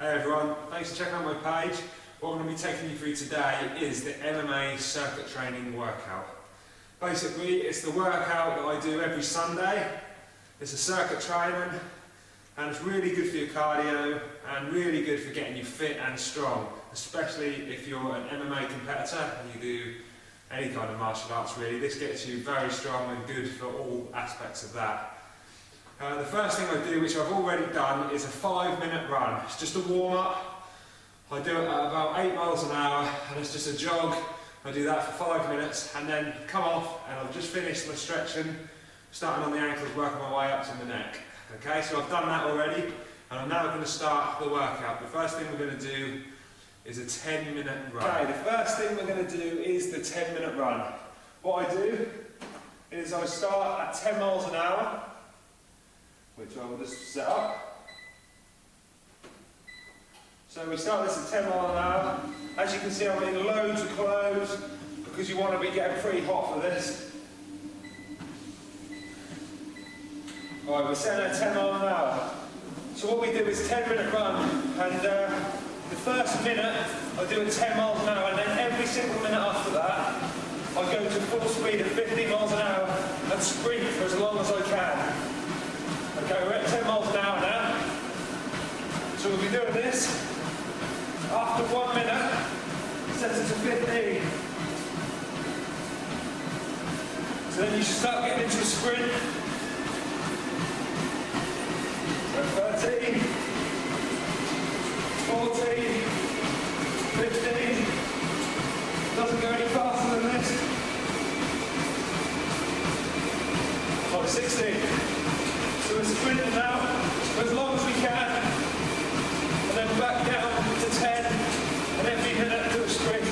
Hey everyone, thanks for checking out my page. What I'm going to be taking you through today is the MMA circuit training workout. Basically, it's the workout that I do every Sunday. It's a circuit training and it's really good for your cardio and really good for getting you fit and strong, especially if you're an MMA competitor and you do any kind of martial arts really. This gets you very strong and good for all aspects of that. The first thing I do, which I've already done, is a 5-minute run. It's just a warm-up. I do it at about 8 miles an hour and it's just a jog. I do that for 5 minutes and then come off and I've just finished my stretching, starting on the ankles, working my way up to the neck. Okay, so I've done that already and I'm now going to start the workout. The first thing we're going to do is a 10-minute run. Okay, the first thing we're going to do is the 10-minute run. What I do is I start at 10 miles an hour, which I will just set up. So we start this at 10 miles an hour. As you can see, I'm in loads of clothes because you want to be getting pretty hot for this. Alright, we're setting at 10 miles an hour. So what we do is 10-minute run, and the first minute I do it 10 miles an hour, and then every single minute after that I go to full speed at 15 miles an hour and sprint for as long as I can. Okay, we're at 10 miles an hour now. So we'll be doing this. After 1 minute, set it to 15. So then you should start getting into a sprint. So 13, 14, 15. Doesn't go any faster than this. Like 16. So we're sprinting now for as long as we can, and then back down to 10, and every minute do a sprint.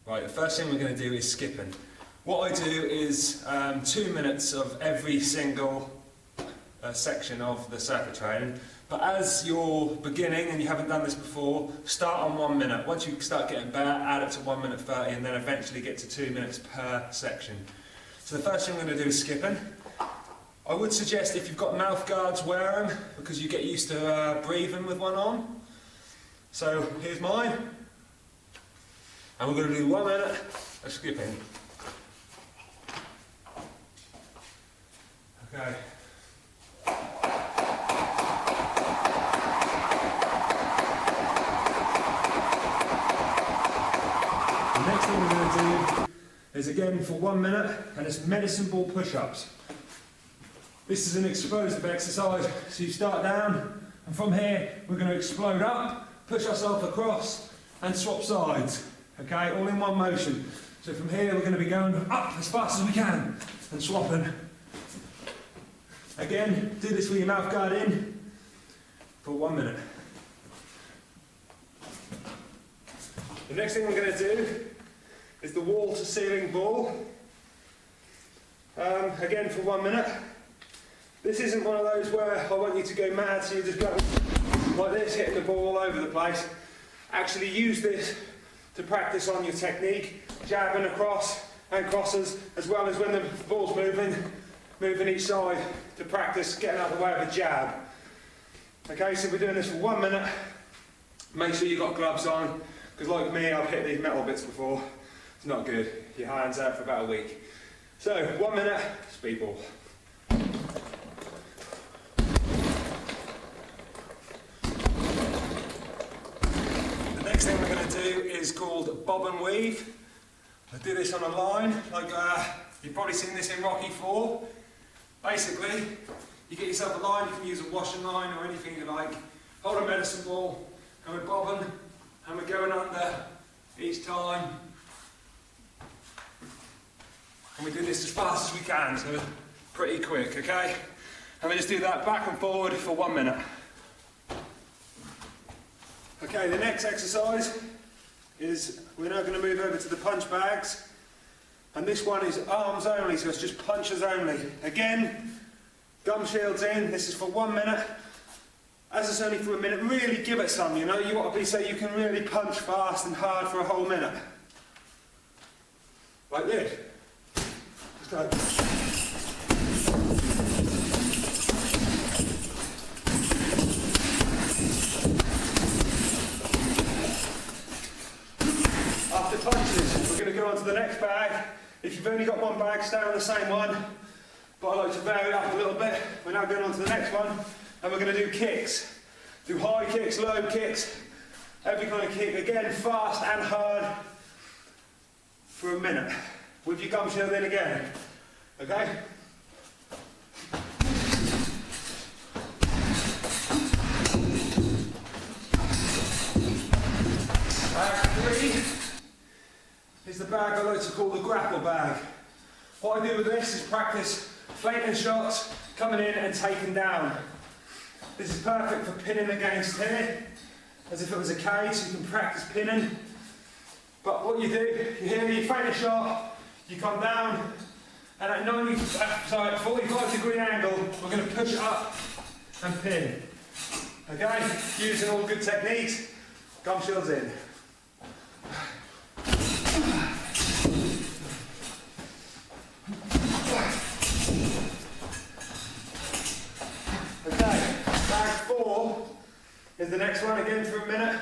Right, the first thing we're going to do is skipping. What I do is 2 minutes of every single section of the circuit training. But as you're beginning and you haven't done this before, start on 1 minute. Once you start getting better, add it to 1 minute 30 and then eventually get to 2 minutes per section. So the first thing we're going to do is skipping. I would suggest if you've got mouth guards, wear them because you get used to breathing with one on. So here's mine. And we're going to do 1 minute of skipping. Okay. The next thing we're going to do is again for 1 minute, and it's medicine ball push-ups. This is an explosive exercise, so you start down, and from here we're going to explode up, push ourselves across, and swap sides. Okay, all in one motion. So from here we're going to be going up as fast as we can, and swapping. Again, do this with your mouth guard in for 1 minute. The next thing we're going to do is the wall to ceiling ball. Again for 1 minute. This isn't one of those where I want you to go mad, so you just go like this, hitting the ball all over the place. Actually use this to practice on your technique, jabbing across and crosses, as well as when the ball's moving each side to practice getting out of the way of a jab. Okay, so we're doing this for 1 minute. Make sure you've got gloves on, because like me, I've hit these metal bits before. It's not good. Your hands out for about a week. So, 1 minute, speed ball. The next thing we're going to do is called bob and weave. I do this on a line, like you've probably seen this in Rocky 4. Basically, you get yourself a line, you can use a washing line or anything you like. Hold a medicine ball, and we're bobbing, and we're going under each time. And we do this as fast as we can, so pretty quick, okay? And we just do that back and forward for 1 minute. Okay, the next exercise is we're now going to move over to the punch bags. And this one is arms only, so it's just punches only. Again, gum shields in, this is for 1 minute. As it's only for a minute, really give it some, you know, you want to be so you can really punch fast and hard for a whole minute. Like this. Go. After punches, we're going to go on to the next bag. If you've only got one bag, stay on the same one. But I like to vary it up a little bit. We're now going on to the next one, and we're going to do kicks. Do high kicks, low kicks, every kind of kick. Again, fast and hard for a minute. With your gum shield in again. Okay? Bag 3 is the bag I like to call the grapple bag. What I do with this is practice feinting shots, coming in and taking down. This is perfect for pinning against here, as if it was a cage, so you can practice pinning. But what you do, you feint a shot, you come down, and at 45-degree angle, we're going to push it up and pin. Okay? Using all good techniques, gum shields in. Is the next one again for a minute.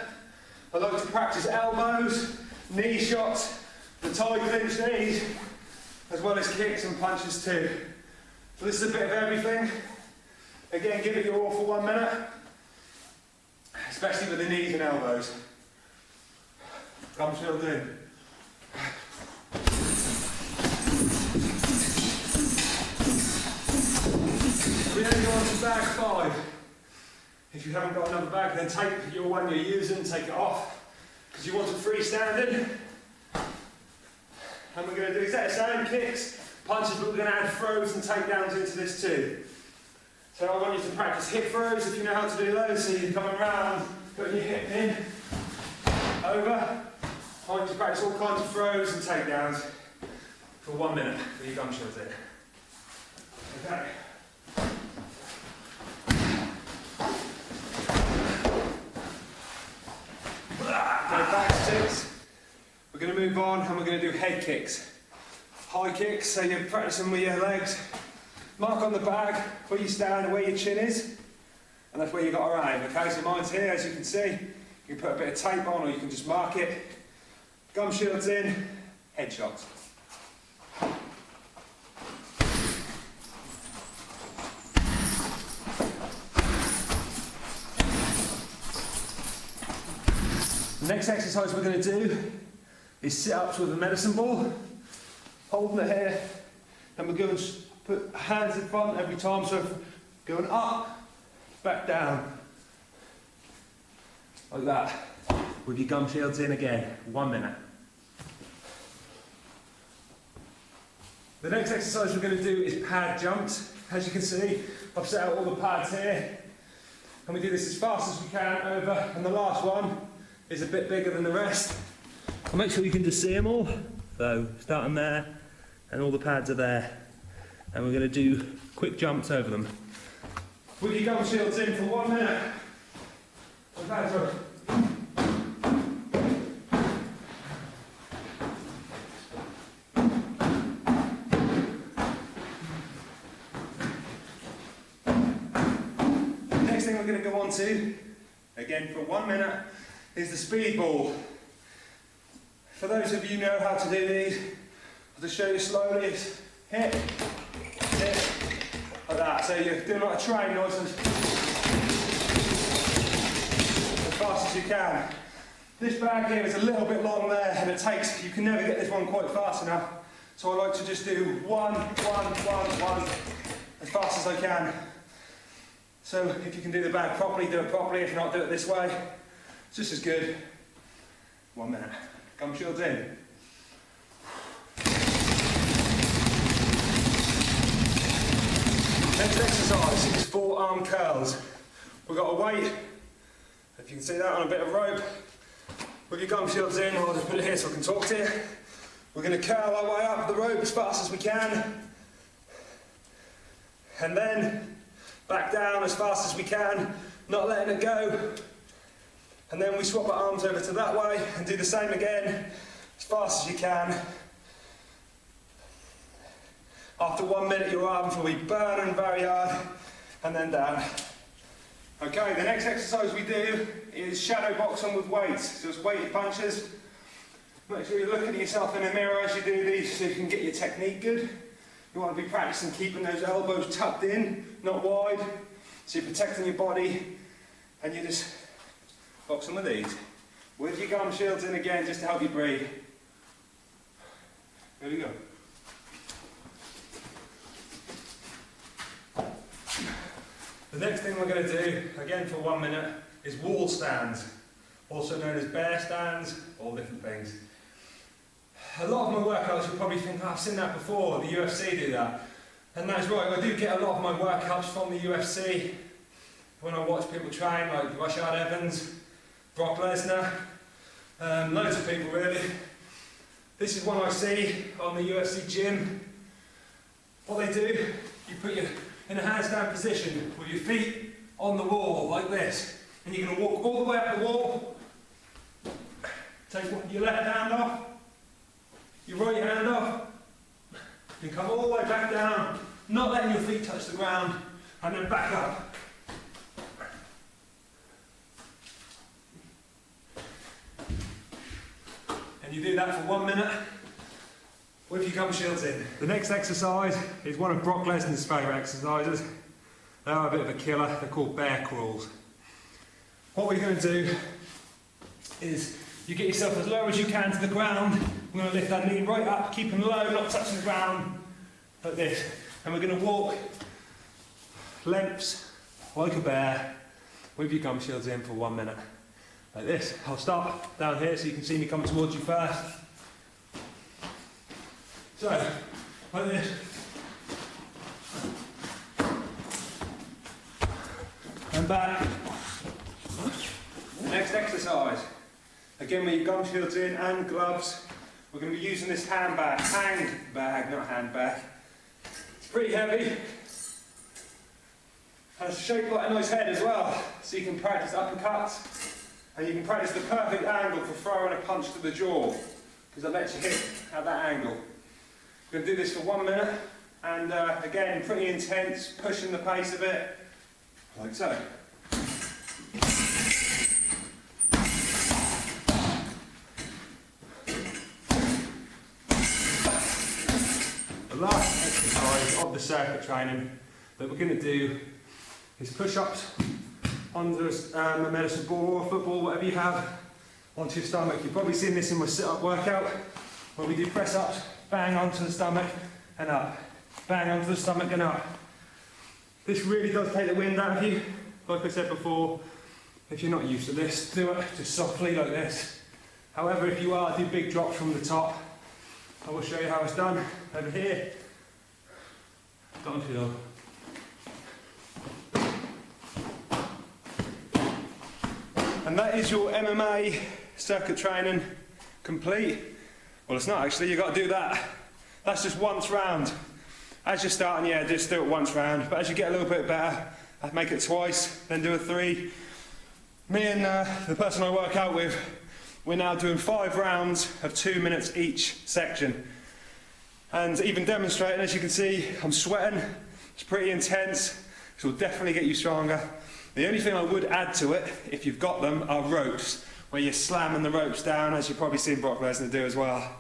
I like to practice elbows, knee shots, the tight clinch knees, as well as kicks and punches too. So this is a bit of everything. Again, give it your all for 1 minute, especially with the knees and elbows. Gum shield in. We then go on to bag 5. If you haven't got another bag, then take your one you're using, take it off, because you want it freestanding. And we're going to do exactly the same, kicks, punches, but we're going to add throws and takedowns into this too. So I want you to practice hip throws if you know how to do those. So you're coming around, putting your hip in, over. I want you to practice all kinds of throws and takedowns for 1 minute with your gum shields in. Okay. We're going to move on and we're going to do head kicks. High kicks, so you're practicing with your legs. Mark on the bag where you stand and where your chin is, and that's where you've got to aim. Okay, so mine's here, as you can see. You can put a bit of tape on or you can just mark it. Gum shields in, head shots. The next exercise we're going to do is sit-ups with a medicine ball, holding it here, and we're going to put hands in front every time, so going up, back down, like that, with your gum shields in again, 1 minute. The next exercise we're going to do is pad jumps. As you can see, I've set out all the pads here, and we do this as fast as we can over, and the last one is a bit bigger than the rest. I'll make sure you can just see them all. So, starting there, and all the pads are there. And we're going to do quick jumps over them. With your gum shields in for 1 minute. Next thing we're going to go on to, again for 1 minute, is the speed ball. For those of you who know how to do these, I'll just show you slowly. It's hit, hit, like that. So you're doing like a train noise as fast as you can. This bag here is a little bit long there, and you can never get this one quite fast enough. So I like to just do one, as fast as I can. So if you can do the bag properly, do it properly. If not, do it this way. It's just as good. 1 minute. Gum shields in. Next exercise is forearm curls. We've got a weight, if you can see that, on a bit of rope. With your gum shields in, I'll just put it here so I can talk to you. We're going to curl our way up the rope as fast as we can. And then back down as fast as we can, not letting it go. And then we swap our arms over to that way and do the same again, as fast as you can. After 1 minute, your arms will be burning very hard, and then down. Okay, the next exercise we do is shadow boxing with weights. So it's weighted punches. Make sure you're looking at yourself in the mirror as you do these so you can get your technique good. You want to be practicing keeping those elbows tucked in, not wide. So you're protecting your body, and you're just boxing with these. With your gum shields in again, just to help you breathe. Here we go. The next thing we're going to do, again for 1 minute, is wall stands, also known as bear stands, all different things. A lot of my workouts, you'll probably think, oh, I've seen that before, the UFC do that. And that's right, I do get a lot of my workouts from the UFC. When I watch people train, like Rashad Evans, Brock Lesnar, loads of people really. This is one I see on the UFC gym. What they do, you put your in a handstand position with your feet on the wall like this, and you're going to walk all the way up the wall, take your left hand off, your right hand off, you come all the way back down, not letting your feet touch the ground, and then back up. And you do that for 1 minute with your gum shields in. The next exercise is one of Brock Lesnar's favourite exercises. They are a bit of a killer. They're called bear crawls. What we're going to do is you get yourself as low as you can to the ground. We're going to lift our knee right up, keep them low, not touching the ground, like this. And we're going to walk lengths like a bear with your gum shields in for 1 minute. Like this. I'll start down here so you can see me come towards you first. So, like this. And back. Next exercise. Again with your gum shields in and gloves. We're going to be using this handbag, not handbag. It's pretty heavy. And it's shaped like a nice head as well, so you can practice uppercuts. And you can practice the perfect angle for throwing a punch to the jaw, because it lets you hit at that angle. We're going to do this for 1 minute, and again, pretty intense, pushing the pace a bit, like so. The last exercise of the circuit training that we're going to do is push-ups onto a medicine ball or a football, whatever you have, onto your stomach. You've probably seen this in my sit-up workout, where we do press-ups, bang onto the stomach and up, bang onto the stomach and up. This really does take the wind out of you. Like I said before, if you're not used to this, do it just softly like this. However, if you are, do big drops from the top. I will show you how it's done over here. Don't feel. And that is your MMA circuit training complete. Well, it's not actually, you've got to do that. That's just once round. As you're starting, yeah, just do it once round. But as you get a little bit better, I'd make it twice, then do a 3. Me and the person I work out with, we're now doing 5 rounds of 2 minutes each section. And even demonstrating, as you can see, I'm sweating. It's pretty intense. This will definitely get you stronger. The only thing I would add to it, if you've got them, are ropes, where you're slamming the ropes down, as you've probably seen Brock Lesnar do as well.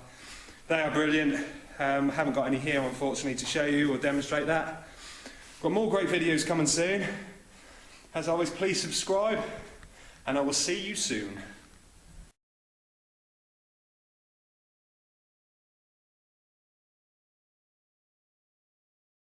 They are brilliant. Haven't got any here, unfortunately, to show you or demonstrate that. Got more great videos coming soon. As always, please subscribe, and I will see you soon.